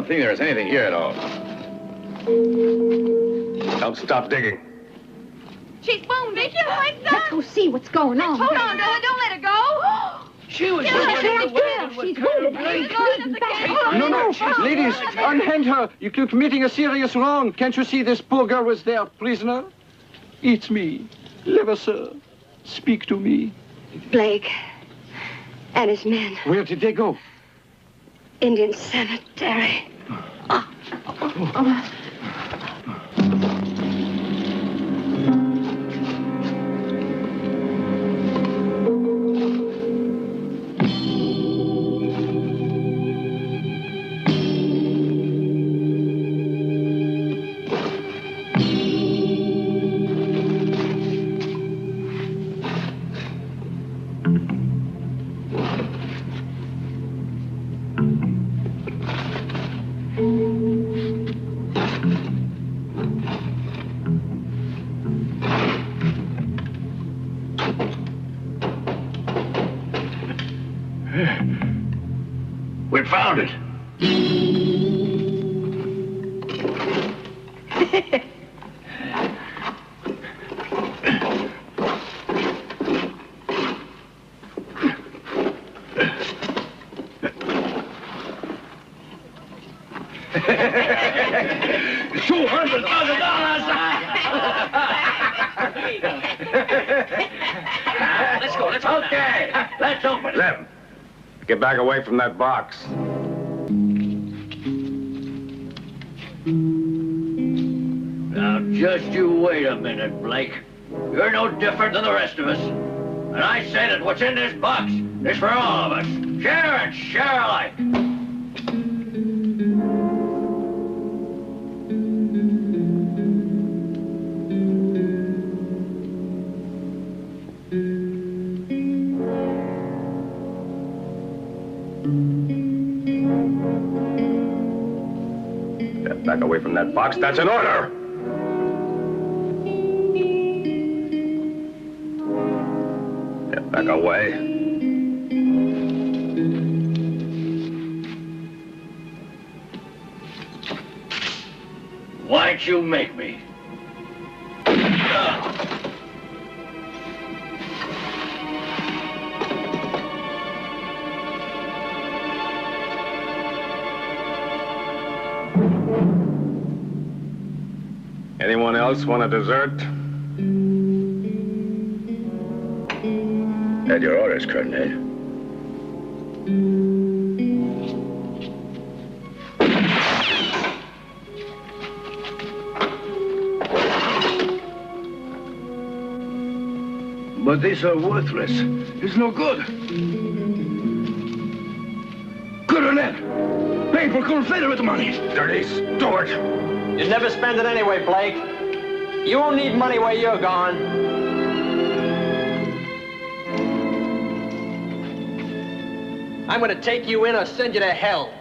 don't think there's anything here at all. Don't stop digging. She's phoned. Make your lights up. Let's go see what's going on. Hold on to her. Don't let her go. She was She's wounded. No, ladies, unhand her. You keep committing a serious wrong. Can't you see this poor girl was there, prisoner? It's me, Levasseur. Speak to me. Blake and his men. Where did they go? Indian Cemetery. We found it. Let's go. Let's okay. Let's open it. Lem, get back away from that box. Now, just you wait a minute, Blake. You're no different than the rest of us. And I say that what's in this box is for all of us. Share and share alike. Get back away from that box. That's an order. Get back away. Why'd you make me? Anyone else want a dessert? At your orders, Colonel. But these are worthless. It's no good. Colonel, pay for Confederate money. Dirty steward. You'd never spend it anyway, Blake. You won't need money where you're gone. I'm gonna take you in or send you to hell.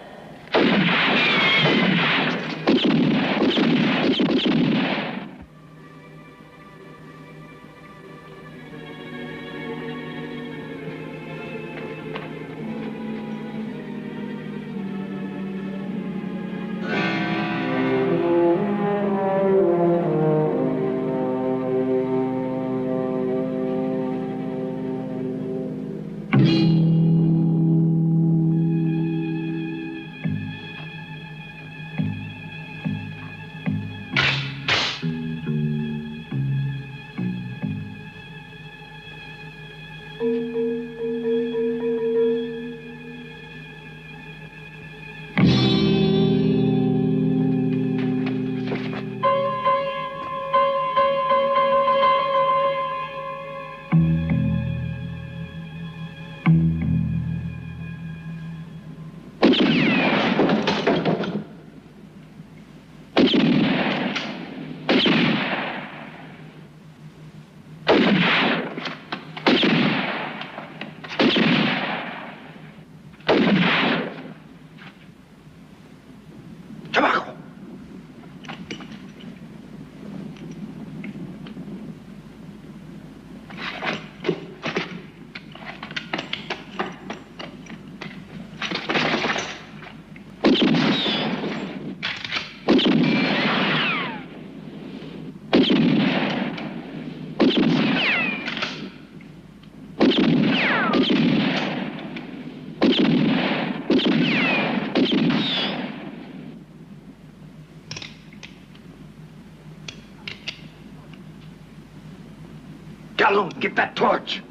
Talon, get that torch.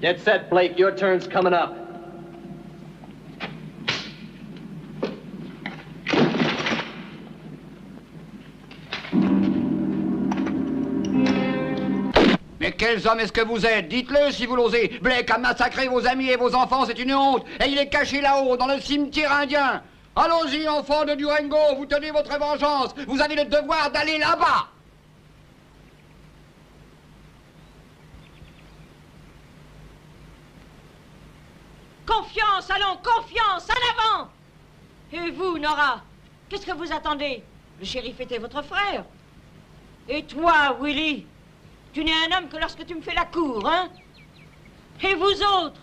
Get set, Blake. Your turn's coming up. Mais quels hommes est-ce que vous êtes? Dites-le si vous l'osez. Blake a massacré vos amis et vos enfants, c'est une honte. Et il est caché là-haut, dans le cimetière indien. Allons-y, enfants de Durango, vous tenez votre vengeance. Vous avez le devoir d'aller là-bas. Confiance, allons, confiance, en avant! Et vous, Nora, qu'est-ce que vous attendez? Le shérif était votre frère. Et toi, Willie, tu n'es un homme que lorsque tu me fais la cour, hein? Et vous autres,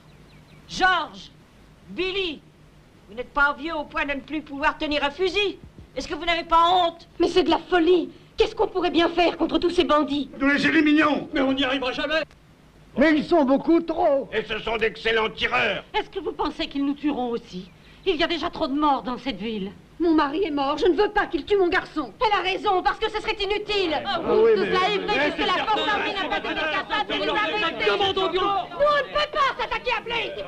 George, Billy, vous n'êtes pas vieux au point de ne plus pouvoir tenir un fusil? Est-ce que vous n'avez pas honte? Mais c'est de la folie. Qu'est-ce qu'on pourrait bien faire contre tous ces bandits? Nous laisser les mignons. Mais on n'y arrivera jamais. Mais ils sont beaucoup trop. Et ce sont d'excellents tireurs. Est-ce que vous pensez qu'ils nous tueront aussi? Il y a déjà trop de morts dans cette ville. Mon mari est mort, je ne veux pas qu'il tue mon garçon. Elle a raison, parce que ce serait inutile. Vous, tout cela est vrai, puisque la force armée n'a pas été capable de nous arrêter. Nous, on ne peut pas s'attaquer à Blake.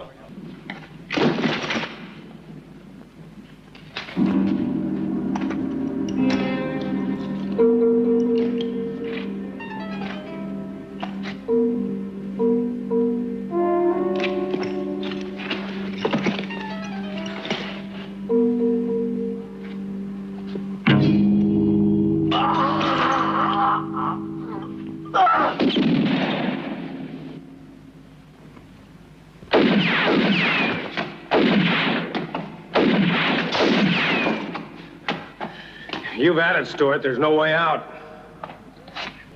You've had it, Stuart. There's no way out.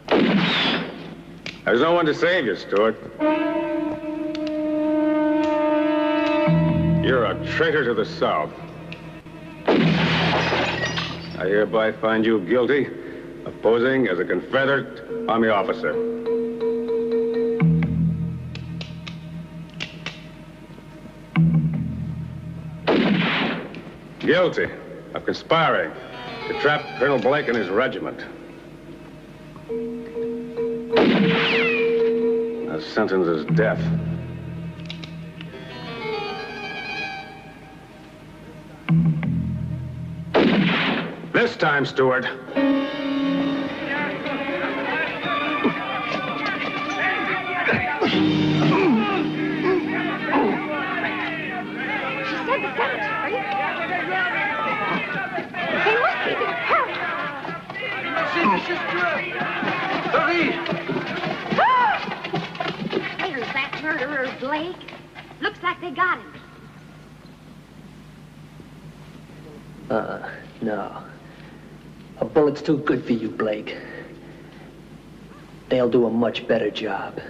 There's no one to save you, Stuart. You're a traitor to the South. I hereby find you guilty of posing as a Confederate Army officer. Guilty of conspiring to trap Colonel Blake and his regiment. The sentence is death. This time, Stuart. Where's that murderer, Blake? Looks like they got him. No. A bullet's too good for you, Blake. They'll do a much better job.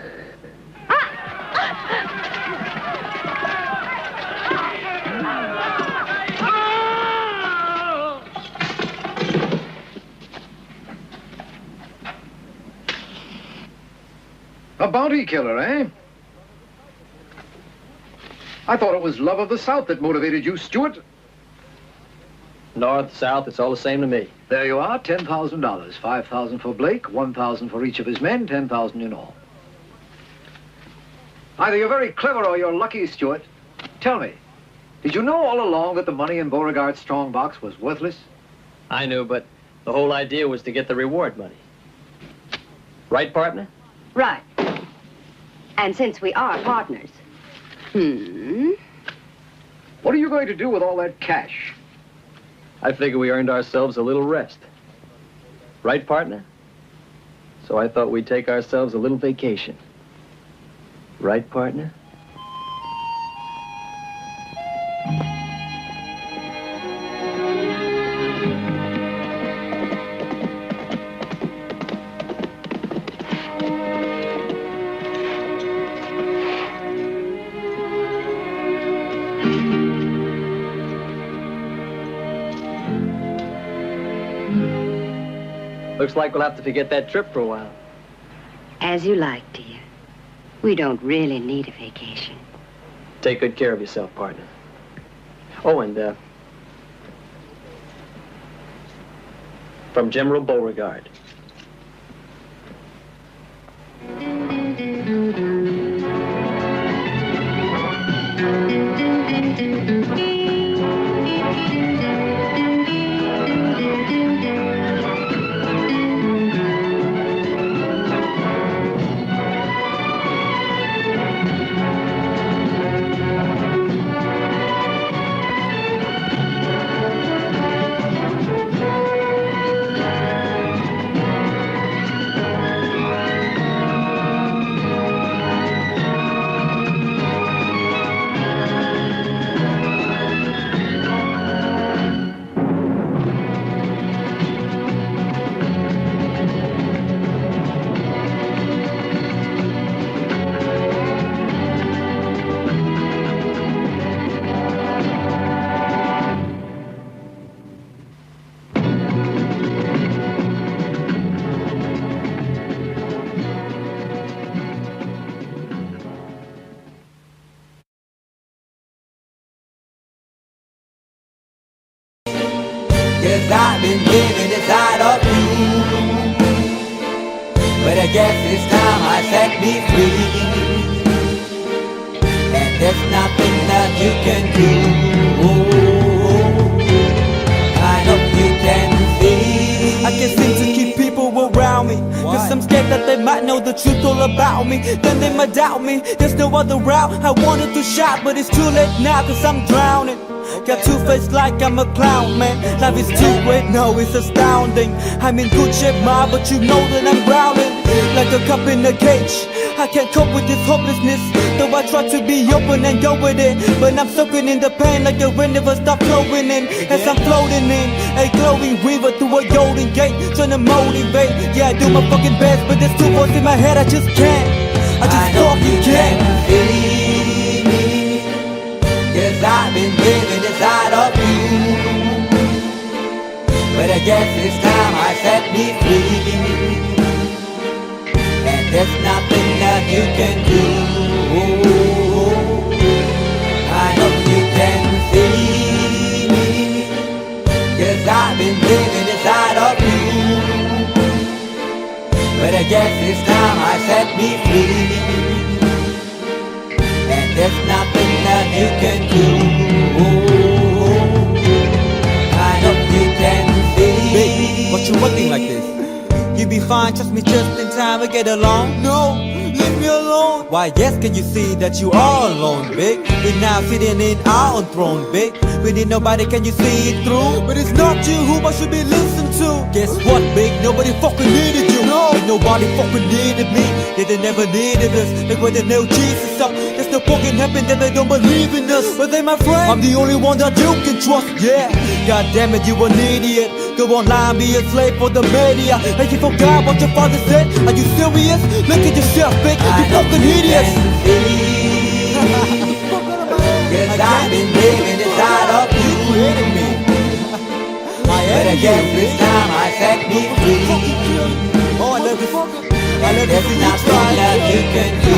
A bounty killer, eh? I thought it was love of the South that motivated you, Stewart. North, south, it's all the same to me. There you are, $10,000. $5,000 for Blake, $1,000 for each of his men, $10,000 in all. Either you're very clever or you're lucky, Stewart. Tell me, did you know all along that the money in Beauregard's strong box was worthless? I knew, but the whole idea was to get the reward money. Right, partner? Right. And since we are partners. What are you going to do with all that cash? I figure we earned ourselves a little rest. Right, partner? So I thought we'd take ourselves a little vacation. Right, partner? Looks like we'll have to forget that trip for a while. As you like, dear. We don't really need a vacation. Take good care of yourself, partner. Oh, and, from General Beauregard. Yes, I've been living inside of you, but I guess it's time I set me free, and there's nothing that you can do. I hope you can see. I can't seem to keep people around me, cause I'm scared that they might know the truth all about me. Then they might doubt me, there's no other route. I wanted to shout, but it's too late now, cause I'm drowning. Got two face like I'm a clown, man. Life is too great, no, it's astounding. I'm in good shape, ma, but you know that I'm drowning like a cup in a cage. I can't cope with this hopelessness, though I try to be open and go with it, but I'm soaking in the pain like the rain never stop flowing in. As I'm floating in a glowing river through a golden gate, trying to motivate. Yeah, I do my fucking best, but there's two voices in my head, I just can't. I just fucking can't. Yes, I've been living inside of you, but I guess it's time I set me free, and there's nothing that you can do. I hope you can see me. Yes, I've been living inside of you, but I guess it's time I set me free, and there's nothing that you can do. I hope you can see. Babe, what you looking like this? You be fine, trust me, just in time we get along. No, leave me alone. Why, yes, can you see that you are alone, big? We're now sitting in our own throne, big. We need nobody, can you see it through? But it's not you whom I should be listening to. Guess what, big? Nobody fucking needed you. No, and nobody fucking needed me. Yeah, they never needed us. Like when they nailed Jesus up, there's no fucking heaven, then they don't believe in us. But they my friend, I'm the only one that you can trust. Yeah, god damn it, you an idiot. Go online, be a slave for the media. Like you forgot what your father said. Are you serious? Look at yourself, big. You fucking idiots. Cause I've been living inside of you. But I guess this time I set me free. Oh, I love this. I love this. There's nothing that you can do.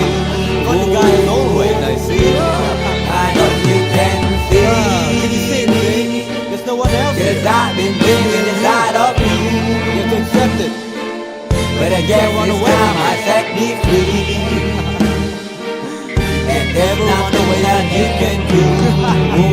But the guy is always I see. I know you can see. Can you see it, baby? There's no one else. Cause I've been living inside of you. You have to accept it. But I guess this time I set me free. And there's nothing that you can do.